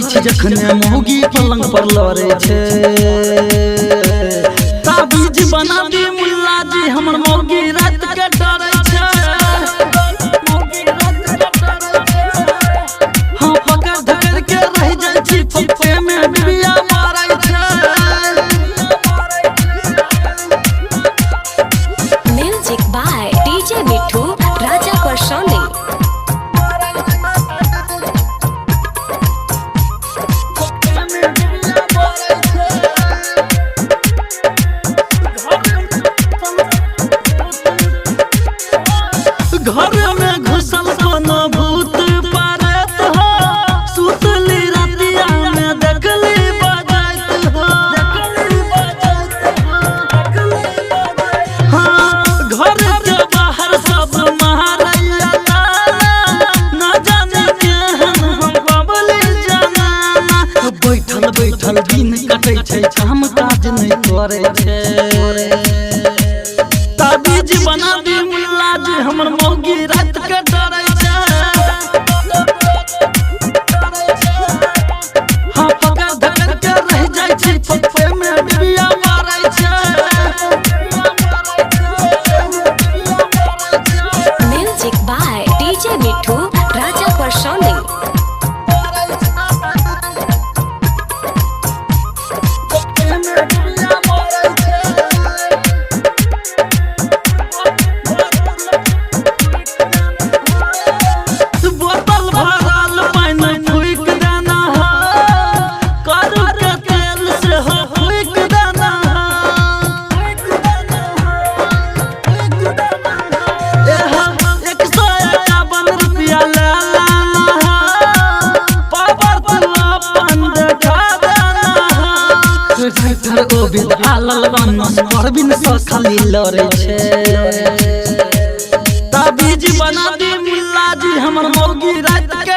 छी जखने मौगी पलंग पर लड़े छे। ताबीज बना दी मुल्ला जी हमर मौगी रात के डरे छे। हाँ पकड़ धकड़ के रह जाय छी फुफे में बिया मारै छे। म्यूजिक बाय डीजे मिठू राजा परसोनी। घर में घुसल कोनो भूत पारत हो। सुतली रातिया में देखली बजाइत हो। हाँ घर के बाहर सब मारैया ना जाने केहन हम बबली जमाना। बैठल बैठल दिन कटै छै काम काज नहीं करे छै। ताबीज बना दी मुल्ला जी हमर मौगी रात के डरे छे। हाँ पकड़ धकड़ के रह जाय छी फुफे में बिया मारै छे। म्यूजिक बाय डीजे मिठू राजा परसोनी। बोतल भरल पानी फूक देना हो। करू के तेल से हो फूक देना हो। 151 रुपया ले लाना हो। पावर तू अपन देखा देना हो। घर गोविंद आलल बनस परबिन से खाली लड़े छे। ताबीज बना दी मुल्ला जी हमर मौगी रात के